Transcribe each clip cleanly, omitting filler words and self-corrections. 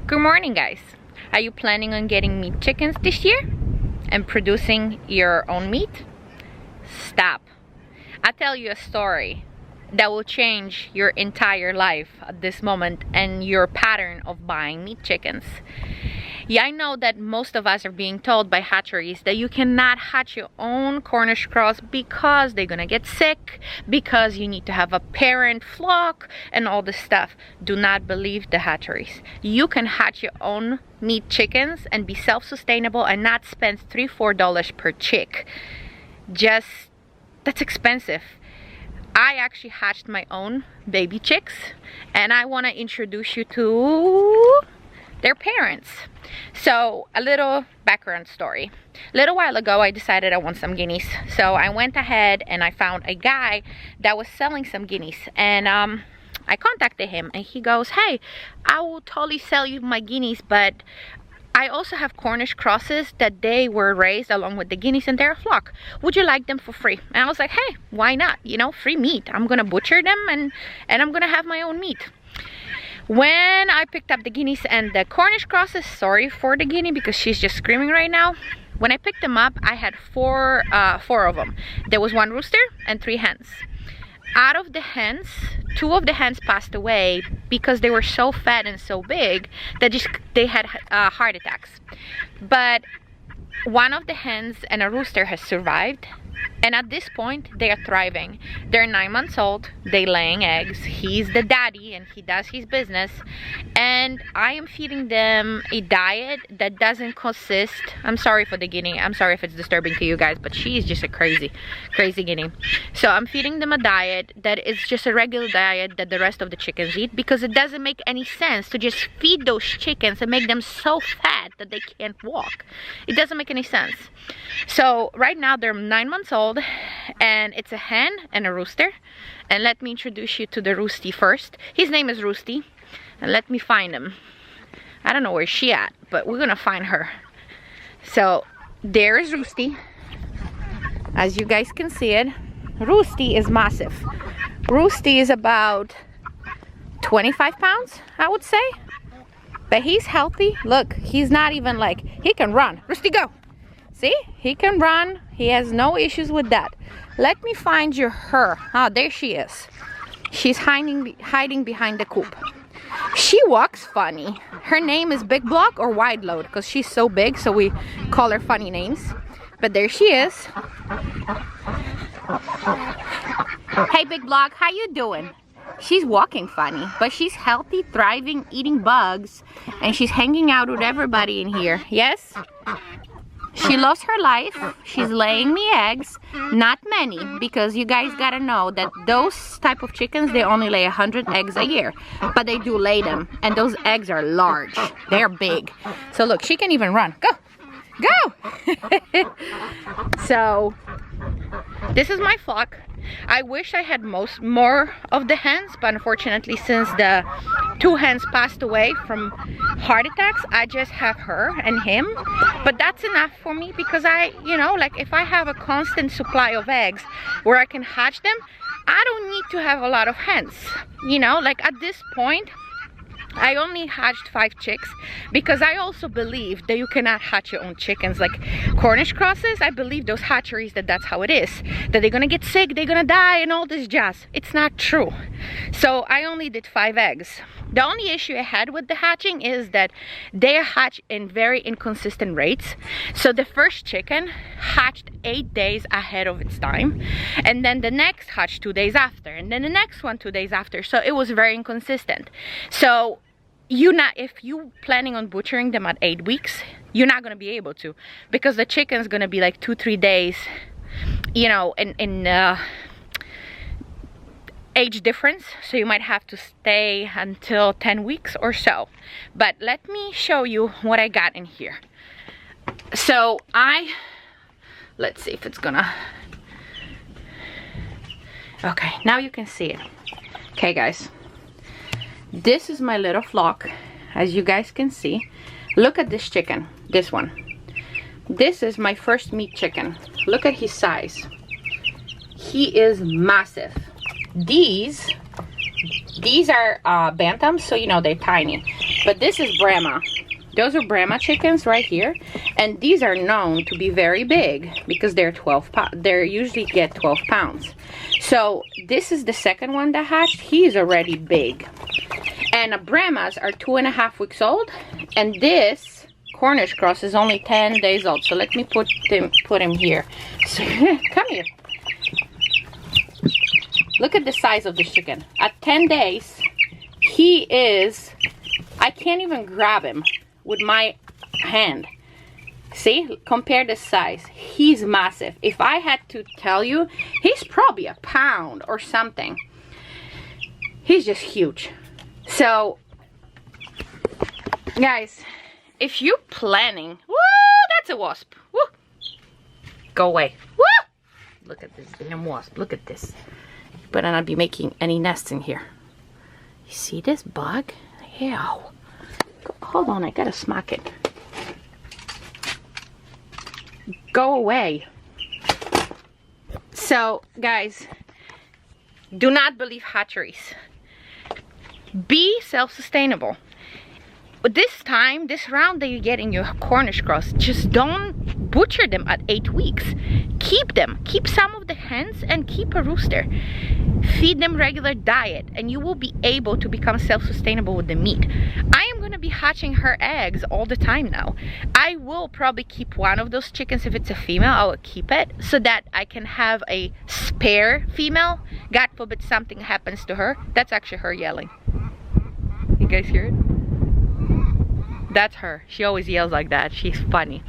Good morning, guys. Are you planning on getting meat chickens this year and producing your own meat? Stop. I'll tell you a story that will change your entire life at this moment and your pattern of buying meat chickens. Yeah, I know that most of us are being told by hatcheries that you cannot hatch your own Cornish cross because they're gonna get sick, because you need to have a parent flock and all this stuff. Do not believe the hatcheries. You can hatch your own meat chickens and be self-sustainable and not spend $3-4 per chick. That's expensive. I actually hatched my own baby chicks and I want to introduce you to their parents. So a little background story. A little while ago I decided I want some guineas, so I went ahead and I found a guy that was selling some guineas, and I contacted him and he goes, hey, I will totally sell you my guineas, but I also have Cornish crosses that they were raised along with the guineas and they're a flock. Would you like them for free? And I was like, hey, why not? You know, free meat. I'm gonna butcher them and I'm gonna have my own meat. When I picked up the guineas and the Cornish crosses, sorry for the guinea because she's just screaming right now. When I picked them up, I had four of them. There was 1 rooster and 3 hens. Out of the hens, 2 of the hens passed away because they were so fat and so big that they had heart attacks. But 1 of the hens and a rooster has survived. And at this point, they are thriving. They're 9 months old, they laying eggs. He's the daddy and he does his business. And I am feeding them a diet that doesn't consist, I'm sorry for the guinea, I'm sorry if it's disturbing to you guys, but she is just a crazy guinea. So I'm feeding them a diet that is just a regular diet that the rest of the chickens eat, because it doesn't make any sense to just feed those chickens and make them so fat that they can't walk. It doesn't make any sense. So right now they're 9 months old and it's a hen and a rooster. And let me introduce you to the roosty first. His name is Roosty, and let me find him. I don't know where she at, but we're gonna find her. So there is Roosty. As you guys can see it, Roosty is massive. Roosty is about 25 pounds, I would say, but he's healthy. Look, he's not even like, he can run. Roosty, go. See, he can run. He has no issues with that. Let me find you her. Oh, there she is. She's hiding behind the coop. She walks funny. Her name is Big Block or Wide Load because she's so big, so we call her funny names. But there she is. Hey, Big Block, how you doing? She's walking funny, but she's healthy, thriving, eating bugs, and she's hanging out with everybody in here. Yes? She loves her life. She's laying me eggs. Not many, because you guys gotta know that those type of chickens, they only lay 100 eggs a year. But they do lay them, and those eggs are large. They're big. So look, she can even run. Go! Go! So, this is my flock. I wish I had more of the hens, but unfortunately, since the 2 hens passed away from heart attacks, I just have her and him. But that's enough for me because you know, like if I have a constant supply of eggs where I can hatch them, I don't need to have a lot of hens. You know, like at this point, I only hatched 5 chicks because I also believe that you cannot hatch your own chickens. Like Cornish crosses, I believe those hatcheries that's how it is. That they're gonna get sick, they're gonna die and all this jazz. It's not true. So I only did 5 eggs. The only issue I had with the hatching is that they hatch in very inconsistent rates. So the first chicken hatched 8 days ahead of its time. And then the next hatched 2 days after. And then the next one 2 days after. So it was very inconsistent. So if you planning on butchering them at 8 weeks, you're not gonna be able to, because the chicken's gonna be like 2-3 days, you know, in age difference. So you might have to stay until 10 weeks or so. But let me show you what I got in here. So let's see if it's gonna, okay, now you can see it. Okay, guys. This is my little flock, as you guys can see. Look at this chicken, this one. This is my first meat chicken. Look at his size. He is massive. These are bantams, so you know they're tiny. But this is Brahma. Those are Brahma chickens right here, and these are known to be very big because they're 12 pounds. They usually get 12 pounds. So this is the second one that hatched. He's already big. And Brahmas are 2.5 weeks old, and this Cornish Cross is only 10 days old. So let me put him here. So, come here. Look at the size of this chicken. At 10 days, he is, I can't even grab him with my hand. See, compare the size. He's massive. If I had to tell you, he's probably a pound or something. He's just huge. So, guys, if you're planning, woo, that's a wasp. Woo, go away. Woo, look at this damn wasp. Look at this. You better not be making any nests in here. You see this bug? Ew. Hold on, I gotta smack it. Go away. So, guys, do not believe hatcheries. Be self-sustainable. This time, this round that you get in your Cornish Cross, just don't butcher them at 8 weeks. Keep them. Keep some of the hens and keep a rooster. Feed them regular diet and you will be able to become self-sustainable with the meat. I am going to be hatching her eggs all the time now. I will probably keep one of those chickens. If it's a female, I will keep it so that I can have a spare female. God forbid something happens to her. That's actually her yelling. You guys hear it? That's her. She always yells like that. She's funny.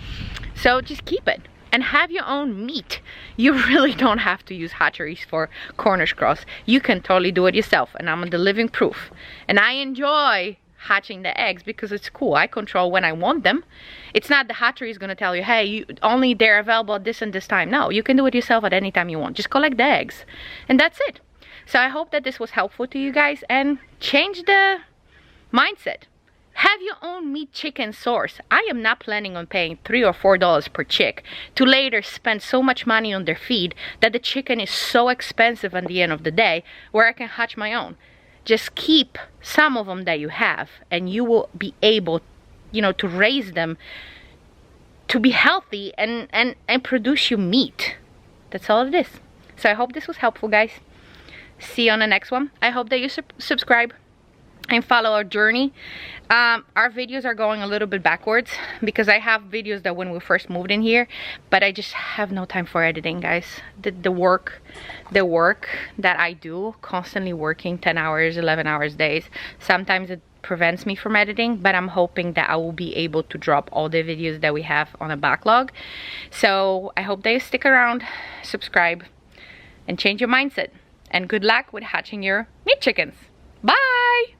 So just keep it and have your own meat. You really don't have to use hatcheries for Cornish Cross. You can totally do it yourself, and I'm the living proof. And I enjoy hatching the eggs because it's cool. I control when I want them. It's not the hatchery is gonna tell you, hey, only they're available at this and this time. No, you can do it yourself at any time you want. Just collect the eggs, and that's it. So I hope that this was helpful to you guys, and change the mindset. Have your own meat chicken source. I am not planning on paying $3 or $4 per chick to later spend so much money on their feed that the chicken is so expensive at the end of the day, where I can hatch my own. Just keep some of them that you have and you will be able, you know, to raise them to be healthy and produce you meat. That's all it is. So I hope this was helpful, guys. See you on the next one. I hope that you subscribe and follow our journey. Our videos are going a little bit backwards because I have videos that when we first moved in here, but I just have no time for editing, guys. The work that I do, constantly working 10 hours, 11 hours days, sometimes it prevents me from editing, but I'm hoping that I will be able to drop all the videos that we have on a backlog. So I hope that you stick around, subscribe, and change your mindset. And good luck with hatching your meat chickens. Bye!